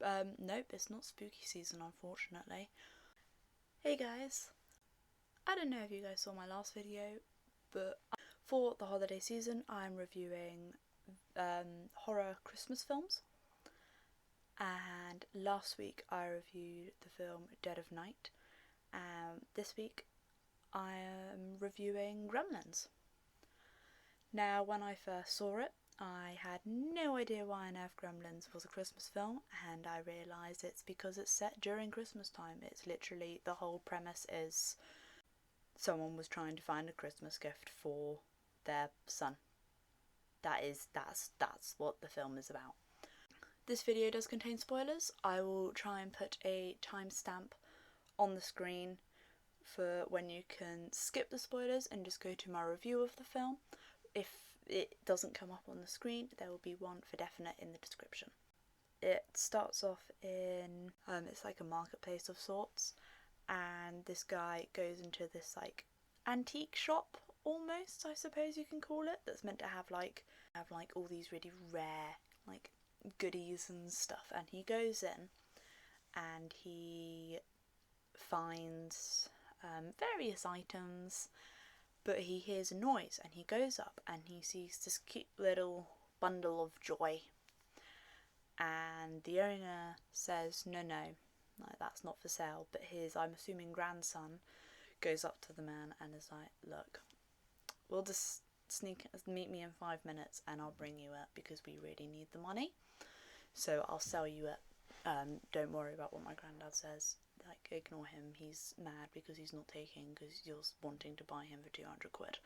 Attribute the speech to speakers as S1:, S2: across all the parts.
S1: Nope, it's not spooky season, unfortunately. Hey guys, I don't know if you guys saw my last video, but for the holiday season I'm reviewing horror Christmas films, and last week I reviewed the film Dead of Night, and this week I am reviewing Gremlins. Now, when I first saw it, I had no idea why on earth Gremlins was a Christmas film, and I realised it's because it's set during Christmas time. It's literally, the whole premise is someone was trying to find a Christmas gift for their son. That's what the film is about. This video does contain spoilers. I will try and put a timestamp on the screen for when you can skip the spoilers and just go to my review of the film. If it doesn't come up on the screen, there will be one for definite in the description. It starts off in, it's like a marketplace of sorts, and this guy goes into this like antique shop, almost, I suppose you can call it, that's meant to have like all these really rare like goodies and stuff, and he goes in and he finds various items, but he hears a noise and he goes up and he sees this cute little bundle of joy, and the owner says no, like, that's not for sale, but his, I'm assuming, grandson goes up to the man and is like, look, we'll just meet me in 5 minutes and I'll bring you it because we really need the money, so I'll sell you it, don't worry about what my granddad says, like, ignore him, he's mad because he's not taking, because you're wanting to buy him for 200 quid.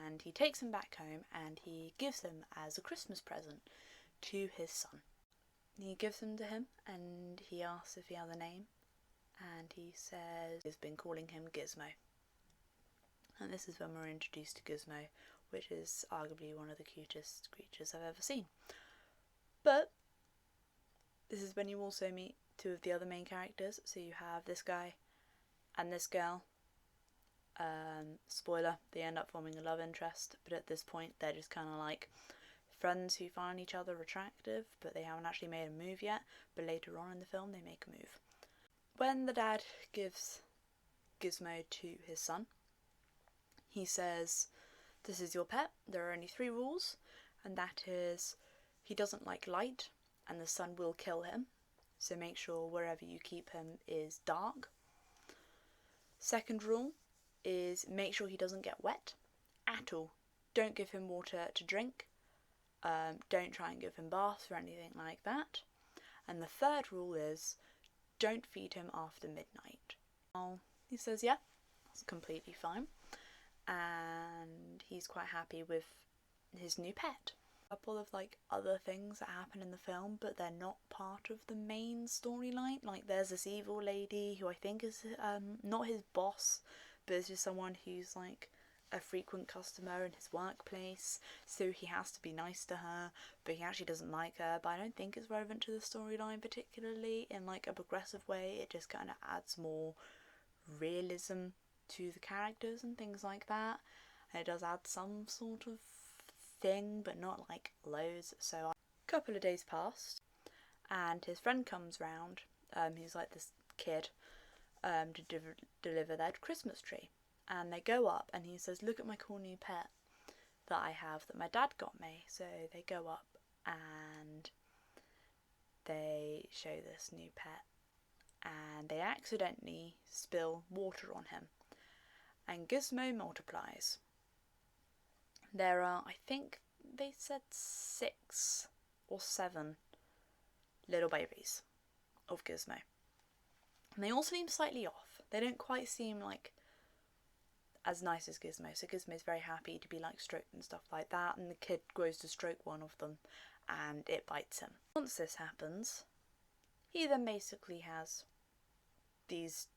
S1: And he takes him back home and he gives him as a Christmas present to his son. He gives them to him and he asks if he has a name, and he says he's been calling him Gizmo. And this is when we're introduced to Gizmo, which is arguably one of the cutest creatures I've ever seen. But this is when you also meet two of the other main characters. So you have this guy and this girl. Spoiler, they end up forming a love interest, but at this point they're just kind of like friends who find each other attractive, but they haven't actually made a move yet, but later on in the film they make a move. When the dad gives Gizmo to his son, he says, this is your pet, there are only 3 rules, and that is, he doesn't like light and the sun will kill him, so make sure wherever you keep him is dark. Second rule is make sure he doesn't get wet at all. Don't give him water to drink, don't try and give him baths or anything like that. And the third rule is don't feed him after midnight. Well, he says yeah, that's completely fine, and he's quite happy with his new pet. A couple of like other things that happen in the film, but they're not part of the main storyline. Like, there's this evil lady who I think is not his boss, but is just someone who's like a frequent customer in his workplace, so he has to be nice to her, but he actually doesn't like her. But I don't think it's relevant to the storyline particularly in like a progressive way. It just kind of adds more realism to the characters and things like that, and it does add some sort of thing, but not like loads. So a couple of days passed and his friend comes round, who's like this kid, to deliver their Christmas tree, and they go up and he says, look at my cool new pet that I have that my dad got me. So they go up and they show this new pet and they accidentally spill water on him, and Gizmo multiplies. There are, I think they said 6 or 7 little babies of Gizmo. And they all seem slightly off. They don't quite seem like as nice as Gizmo. So Gizmo's very happy to be like stroked and stuff like that, and the kid goes to stroke one of them and it bites him. Once this happens, he then basically has these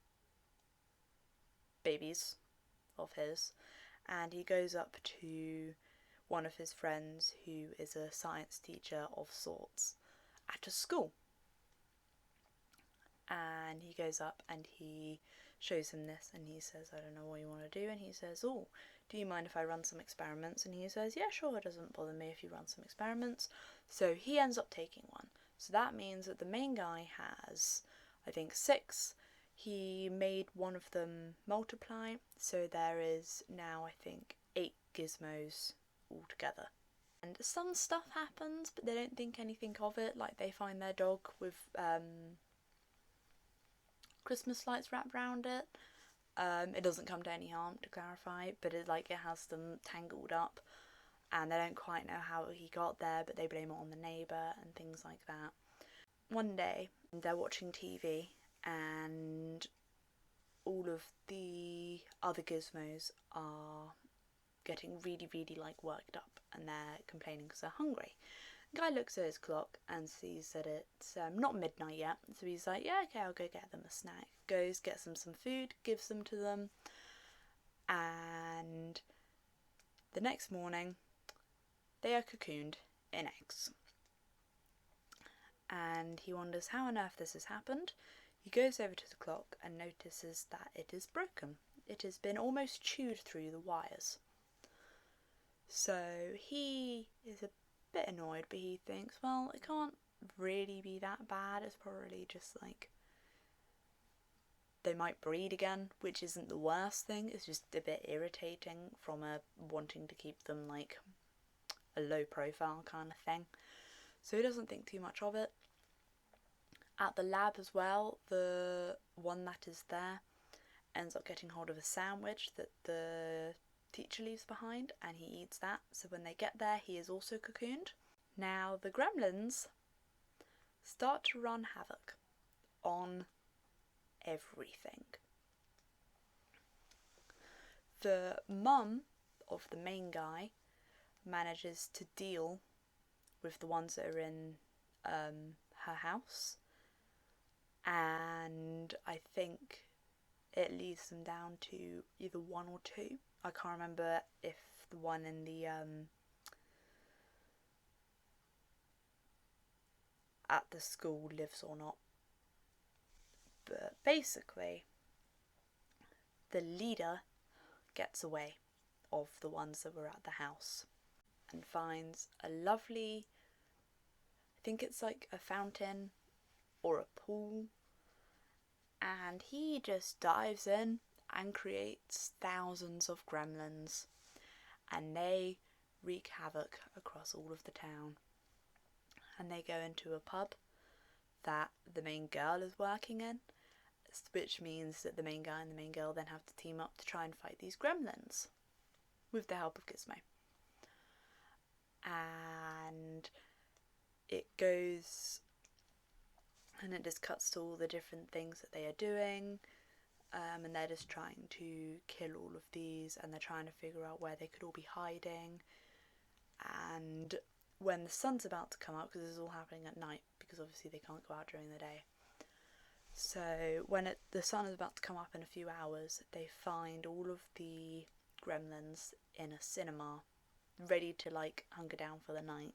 S1: babies of his, and he goes up to one of his friends who is a science teacher of sorts at a school, and he goes up and he shows him this and he says, I don't know what you want to do, and he says, oh, do you mind if I run some experiments? And he says, yeah, sure, it doesn't bother me if you run some experiments. So he ends up taking one. So that means that the main guy has, I think, 6. He made one of them multiply, so there is now, I think, 8 gizmos altogether. And some stuff happens, but they don't think anything of it. Like, they find their dog with Christmas lights wrapped around it. It doesn't come to any harm, to clarify, but it has them tangled up, and they don't quite know how he got there, but they blame it on the neighbour and things like that. One day, they're watching TV, and all of the other gizmos are getting really, really, worked up, and they're complaining because they're hungry. The guy looks at his clock and sees that it's not midnight yet, so he's like, yeah, okay, I'll go get them a snack. Goes, gets them some food, gives them to them, and the next morning, they are cocooned in eggs. And he wonders how on earth this has happened. He goes over to the clock and notices that it is broken. It has been almost chewed through the wires. So he is a bit annoyed, but he thinks, well, it can't really be that bad. It's probably just they might breed again, which isn't the worst thing. It's just a bit irritating from a wanting to keep them a low profile kind of thing. So he doesn't think too much of it. At the lab as well, the one that is there ends up getting hold of a sandwich that the teacher leaves behind, and he eats that. So when they get there, he is also cocooned. Now the gremlins start to run havoc on everything. The mum of the main guy manages to deal with the ones that are in her house, and I think it leaves them down to either 1 or 2. I can't remember if the one in the at the school lives or not, but basically the leader gets away of the ones that were at the house and finds a lovely, I think it's like a fountain or a pool, and he just dives in and creates thousands of gremlins, and they wreak havoc across all of the town. And they go into a pub that the main girl is working in, which means that the main guy and the main girl then have to team up to try and fight these gremlins with the help of Gizmo. And it goes, and it just cuts to all the different things that they are doing, and they're just trying to kill all of these, and they're trying to figure out where they could all be hiding. And when the sun's about to come up, because this is all happening at night, because obviously they can't go out during the day, so when the sun is about to come up in a few hours, they find all of the gremlins in a cinema, ready to hunker down for the night,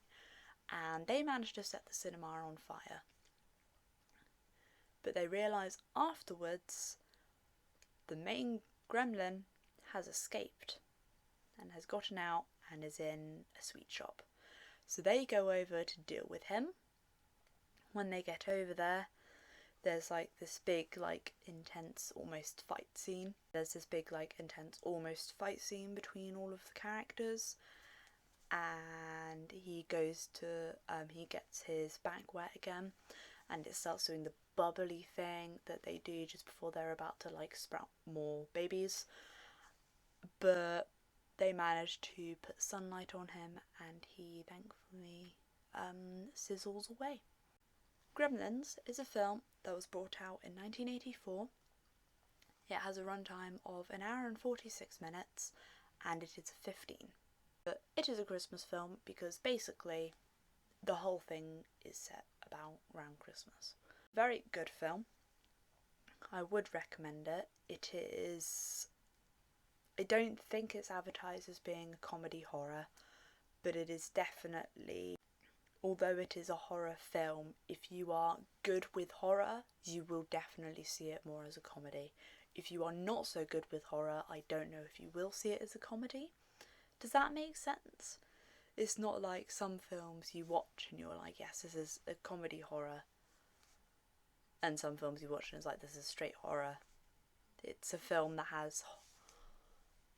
S1: and they manage to set the cinema on fire. But they realise afterwards the main gremlin has escaped and has gotten out and is in a sweet shop. So they go over to deal with him. When they get over there, there's this big intense almost fight scene. There's this big intense almost fight scene between all of the characters, and he goes to he gets his back wet again, and it starts doing the bubbly thing that they do just before they're about to sprout more babies. But they manage to put sunlight on him, and he thankfully sizzles away. Gremlins is a film that was brought out in 1984. It has a runtime of 1 hour and 46 minutes, and it is 15. But it is a Christmas film because basically the whole thing is set around Christmas. Very good film. I would recommend it. It is, I don't think it's advertised as being a comedy horror, but it is definitely, although it is a horror film, if you are good with horror, you will definitely see it more as a comedy. If you are not so good with horror, I don't know if you will see it as a comedy. Does that make sense? It's not like some films you watch and you're like, yes, this is a comedy horror, and some films you watch and it's like, this is straight horror. It's a film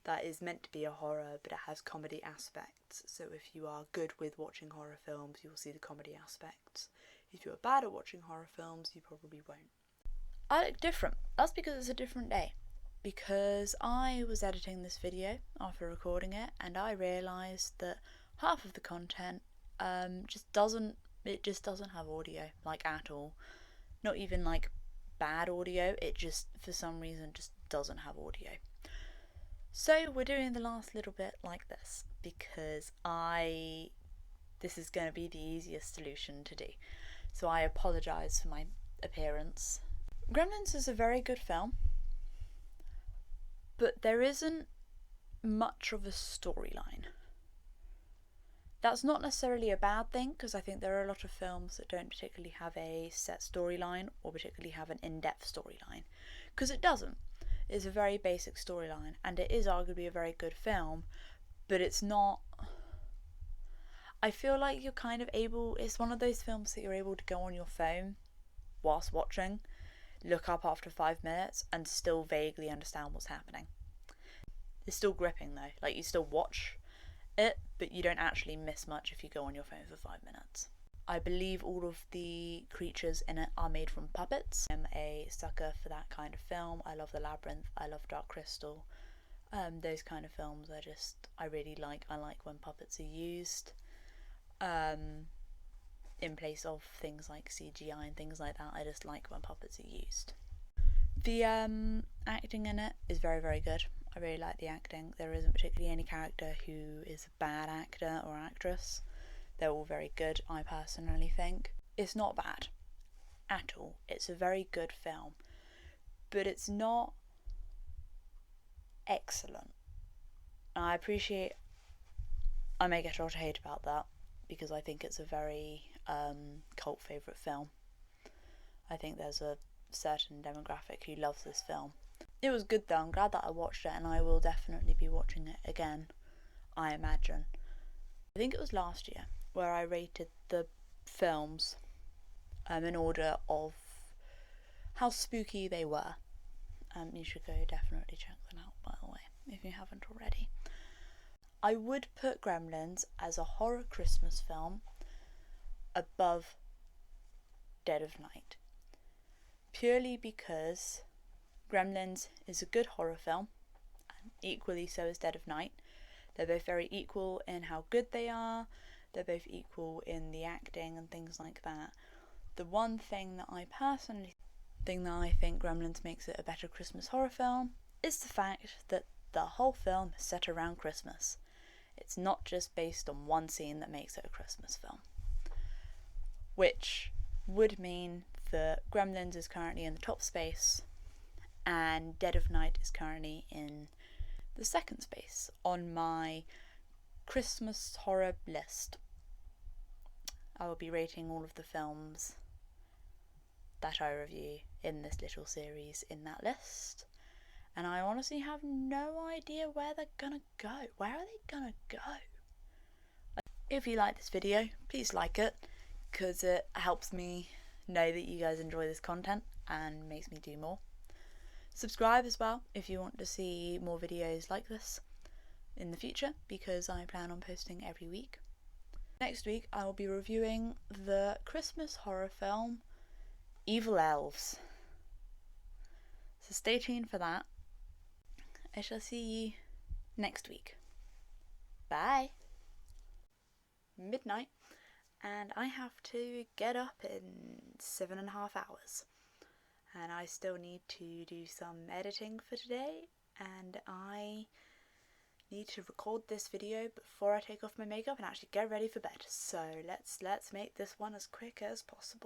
S1: that is meant to be a horror, but it has comedy aspects. So if you are good with watching horror films, you will see the comedy aspects. If you are bad at watching horror films, you probably won't. I look different. That's because it's a different day. Because I was editing this video after recording it, and I realised that half of the content just doesn't have audio, like, at all. Not even like bad audio, it just for some reason just doesn't have audio. So we're doing the last little bit like this because this is going to be the easiest solution to do. So I apologise for my appearance. Gremlins is a very good film, but there isn't much of a storyline. That's not necessarily a bad thing, because I think there are a lot of films that don't particularly have a set storyline or particularly have an in-depth storyline, because it doesn't. It's a very basic storyline, and it is arguably a very good film, but it's not... I feel like you're kind of able... It's one of those films that you're able to go on your phone whilst watching, look up after 5 minutes, and still vaguely understand what's happening. It's still gripping though, like you still watch it, but you don't actually miss much if you go on your phone for 5 minutes. I believe all of the creatures in it are made from puppets. I'm a sucker for that kind of film. I love The Labyrinth, I love Dark Crystal. Those kind of films I really like. I like when puppets are used in place of things like CGI and things like that. I just like when puppets are used. The acting in it is very, very good. I really like the acting. There isn't particularly any character who is a bad actor or actress. They're all very good, I personally think. It's not bad at all. It's a very good film, but it's not excellent. I may get a lot of hate about that, because I think it's a very cult favourite film. I think there's a certain demographic who loves this film. It was good though. I'm glad that I watched it, and I will definitely be watching it again, I imagine. I think it was last year where I rated the films in order of how spooky they were. You should go definitely check them out, by the way, if you haven't already. I would put Gremlins as a horror Christmas film above Dead of Night, purely because Gremlins is a good horror film, and equally so is Dead of Night. They're both very equal in how good they are. They're both equal in the acting and things like that. The one thing that I think Gremlins makes it a better Christmas horror film is the fact that the whole film is set around Christmas. It's not just based on one scene that makes it a Christmas film. Which would mean that Gremlins is currently in the top space, and Dead of Night is currently in the second space on my Christmas horror list. I will be rating all of the films that I review in this little series in that list, and I honestly have no idea where they're gonna go. Where are they gonna go? If you like this video, please like it, because it helps me know that you guys enjoy this content and makes me do more. Subscribe as well if you want to see more videos like this in the future, because I plan on posting every week. Next week I will be reviewing the Christmas horror film Evil Elves. So stay tuned for that. I shall see you next week. Bye! Midnight, and I have to get up in 7.5 hours. And I still need to do some editing for today, and I need to record this video before I take off my makeup and actually get ready for bed. So let's make this one as quick as possible.